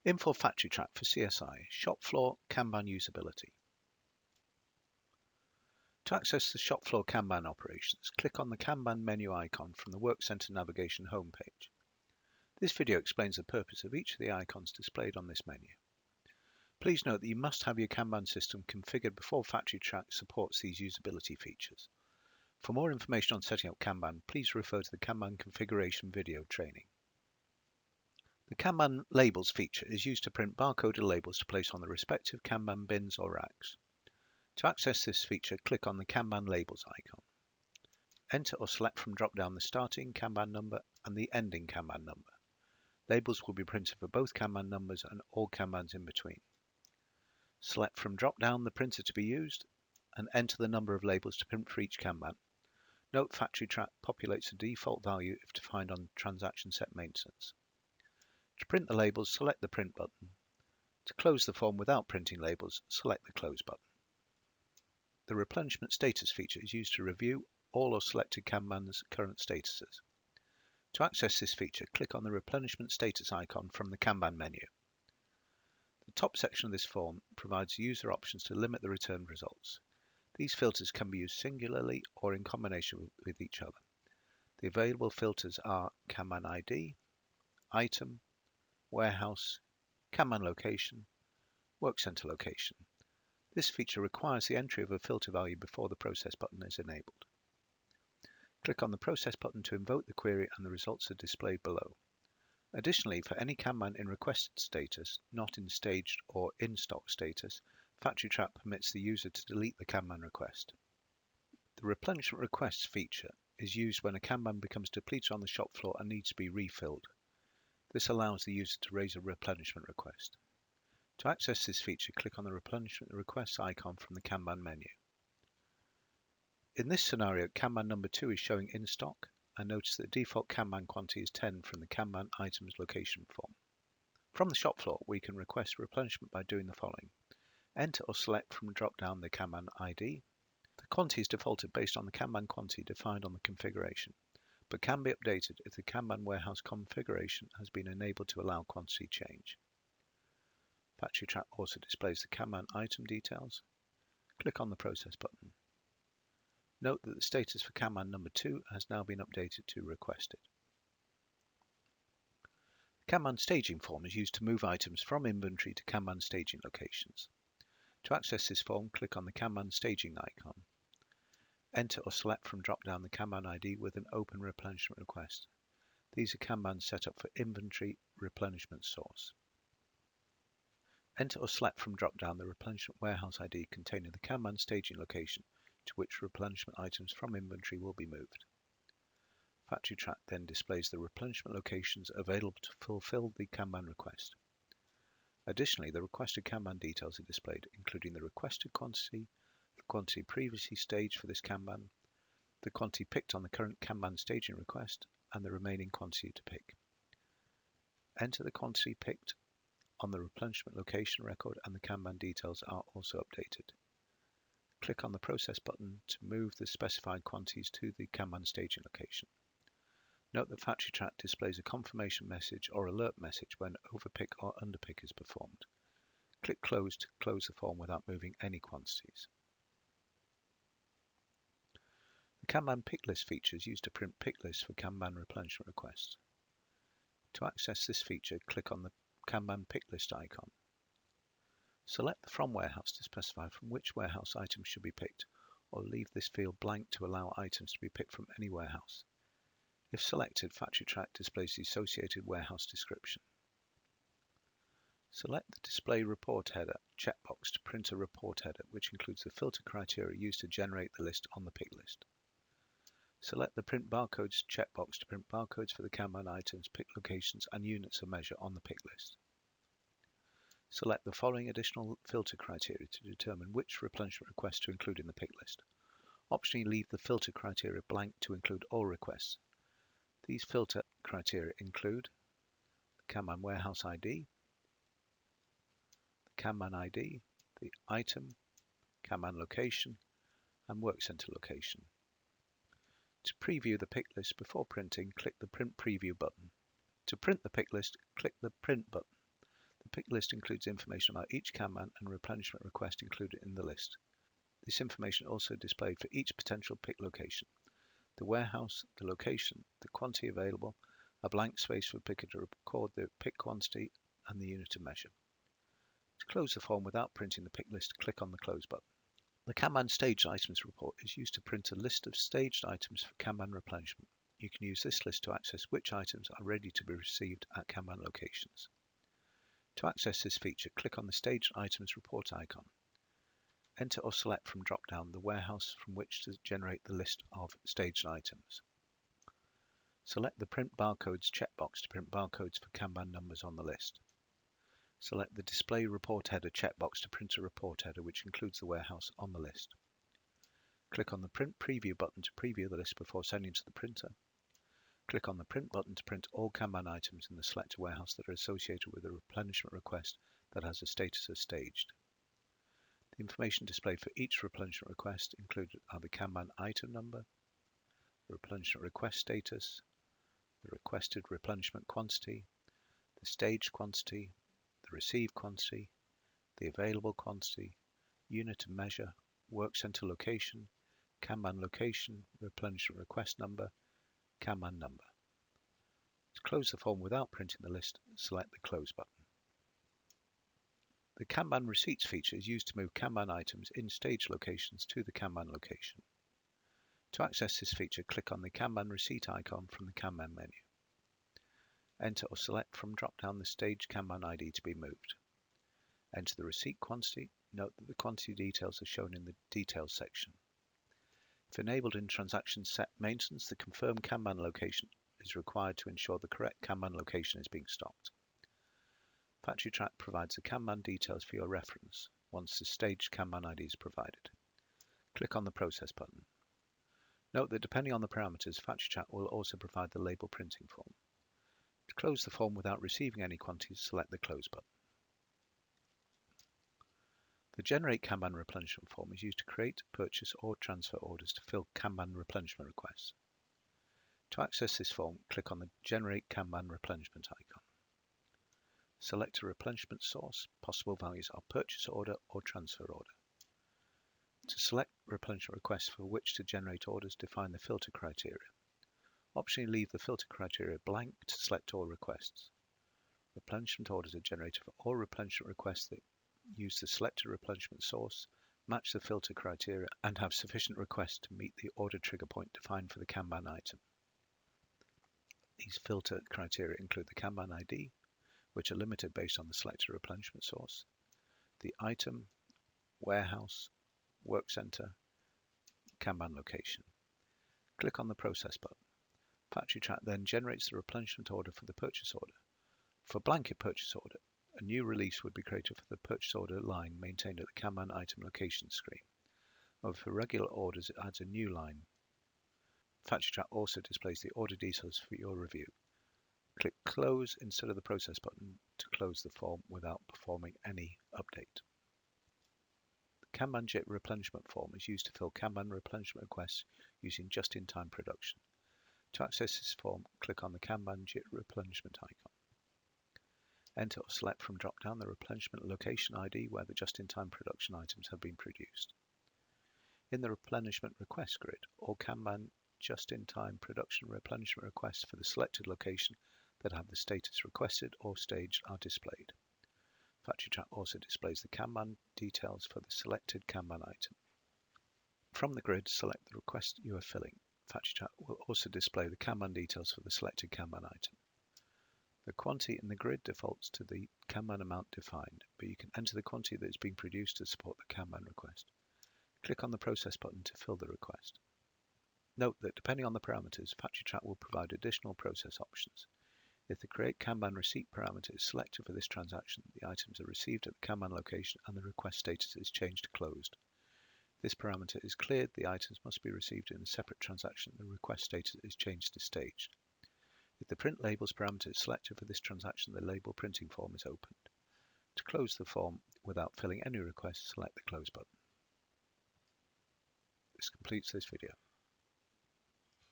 Infor Factory Track for CSI, Shop Floor Kanban Usability. To access the shop floor Kanban operations, click on the Kanban menu icon from the Work Center Navigation homepage. This video explains the purpose of each of the icons displayed on this menu. Please note that you must have your Kanban system configured before Factory Track supports these usability features. For more information on setting up Kanban, please refer to the Kanban configuration video training. The Kanban Labels feature is used to print barcoded labels to place on the respective Kanban bins or racks. To access this feature, click on the Kanban Labels icon. Enter or select from drop-down the starting Kanban number and the ending Kanban number. Labels will be printed for both Kanban numbers and all Kanbans in between. Select from drop-down the printer to be used and enter the number of labels to print for each Kanban. Note Factory Track populates the default value if defined on transaction set maintenance. To print the labels, select the Print button. To close the form without printing labels, select the Close button. The Replenishment Status feature is used to review all or selected Kanban's current statuses. To access this feature, click on the Replenishment Status icon from the Kanban menu. The top section of this form provides user options to limit the returned results. These filters can be used singularly or in combination with each other. The available filters are Kanban ID, Item, Warehouse, Kanban Location, Work Center Location. This feature requires the entry of a filter value before the Process button is enabled. Click on the Process button to invoke the query and the results are displayed below. Additionally, for any Kanban in requested status, not in staged or in stock status, Factory Track permits the user to delete the Kanban request. The Replenishment Requests feature is used when a Kanban becomes depleted on the shop floor and needs to be refilled. This allows the user to raise a replenishment request. To access this feature, click on the Replenishment Requests icon from the Kanban menu. In this scenario, Kanban number 2 is showing in stock, and notice that the default Kanban quantity is 10 from the Kanban Items Location form. From the shop floor, we can request replenishment by doing the following. Enter or select from drop-down the Kanban ID. The quantity is defaulted based on the Kanban quantity defined on the configuration, but can be updated if the Kanban warehouse configuration has been enabled to allow quantity change. Factory Track also displays the Kanban item details. Click on the Process button. Note that the status for Kanban number 2 has now been updated to requested. The Kanban staging form is used to move items from inventory to Kanban staging locations. To access this form, click on the Kanban staging icon. Enter or select from drop-down the Kanban ID with an open replenishment request. These are Kanbans set up for inventory replenishment source. Enter or select from drop-down the replenishment warehouse ID containing the Kanban staging location to which replenishment items from inventory will be moved. Factory Track then displays the replenishment locations available to fulfill the Kanban request. Additionally, the requested Kanban details are displayed, including the requested quantity, the quantity previously staged for this Kanban, the quantity picked on the current Kanban staging request, and the remaining quantity to pick. Enter the quantity picked on the replenishment location record and the Kanban details are also updated. Click on the Process button to move the specified quantities to the Kanban staging location. Note that Factory Track displays a confirmation message or alert message when overpick or underpick is performed. Click Close to close the form without moving any quantities. The Kanban pick list feature is used to print pick lists for Kanban replenishment requests. To access this feature, click on the Kanban pick list icon. Select the From warehouse to specify from which warehouse items should be picked, or leave this field blank to allow items to be picked from any warehouse. If selected, Factory Track displays the associated warehouse description. Select the Display Report Header checkbox to print a report header, which includes the filter criteria used to generate the list on the pick list. Select the Print Barcodes checkbox to print barcodes for the Kanban items, pick locations, and units of measure on the pick list. Select the following additional filter criteria to determine which replenishment request to include in the pick list. Optionally, leave the filter criteria blank to include all requests. These filter criteria include the Kanban Warehouse ID, the Kanban ID, the Item, Kanban Location, and Work Center Location. To preview the pick list before printing, click the Print Preview button. To print the pick list, click the Print button. The pick list includes information about each Kanban and replenishment request included in the list. This information also displayed for each potential pick location: the warehouse, the location, the quantity available, a blank space for picker to record the pick quantity, and the unit of measure. To close the form without printing the pick list, click on the Close button. The Kanban Staged Items report is used to print a list of staged items for Kanban replenishment. You can use this list to access which items are ready to be received at Kanban locations. To access this feature, click on the Staged Items report icon. Enter or select from drop-down the warehouse from which to generate the list of staged items. Select the Print Barcodes checkbox to print barcodes for Kanban numbers on the list. Select the Display Report Header checkbox to print a report header which includes the warehouse on the list. Click on the Print Preview button to preview the list before sending to the printer. Click on the Print button to print all Kanban items in the selected warehouse that are associated with a replenishment request that has a status as staged. The information displayed for each replenishment request included are the Kanban item number, the replenishment request status, the requested replenishment quantity, the staged quantity, the received quantity, the available quantity, unit of measure, work center location, Kanban location, replenishment request number, Kanban number. To close the form without printing the list, select the Close button. The Kanban Receipts feature is used to move Kanban items in stage locations to the Kanban location. To access this feature, click on the Kanban Receipt icon from the Kanban menu. Enter or select from drop-down the staged Kanban ID to be moved. Enter the receipt quantity. Note that the quantity details are shown in the Details section. If enabled in Transaction Set Maintenance, the confirmed Kanban location is required to ensure the correct Kanban location is being stocked. Factory Track provides the Kanban details for your reference once the staged Kanban ID is provided. Click on the Process button. Note that depending on the parameters, Factory Track will also provide the label printing form. To close the form without receiving any quantities, select the Close button. The Generate Kanban Replenishment form is used to create, purchase, or transfer orders to fill Kanban replenishment requests. To access this form, click on the Generate Kanban Replenishment icon. Select a replenishment source. Possible values are purchase order or transfer order. To select replenishment requests for which to generate orders, define the filter criteria. Optionally leave the filter criteria blank to select all requests. Replenishment orders are generated for all replenishment requests that use the selected replenishment source, match the filter criteria, and have sufficient requests to meet the order trigger point defined for the Kanban item. These filter criteria include the Kanban ID, which are limited based on the selected replenishment source, the item, warehouse, work center, Kanban location. Click on the Process button. Factory Track then generates the replenishment order for the purchase order. For blanket purchase order, a new release would be created for the purchase order line maintained at the Kanban item location screen. Or for regular orders, it adds a new line. Factory Track also displays the order details for your review. Click Close instead of the Process button to close the form without performing any update. The Kanban JIT replenishment form is used to fill Kanban replenishment requests using just-in-time production. To access this form, click on the Kanban JIT replenishment icon. Enter or select from drop-down the replenishment location ID where the just-in-time production items have been produced. In the replenishment request grid, all Kanban just-in-time production replenishment requests for the selected location that have the status requested or staged are displayed. Factory Track also displays the Kanban details for the selected Kanban item. From the grid, select the request you are filling. Factory Track will also display the Kanban details for the selected Kanban item. The quantity in the grid defaults to the Kanban amount defined, but you can enter the quantity that is being produced to support the Kanban request. Click on the Process button to fill the request. Note that depending on the parameters, Factory Track will provide additional process options. If the Create Kanban Receipt parameter is selected for this transaction, the items are received at the Kanban location and the request status is changed to closed. If this parameter is cleared, the items must be received in a separate transaction and the request status is changed to staged. If the Print Labels parameter is selected for this transaction, the label printing form is opened. To close the form without filling any requests, select the Close button. This completes this video.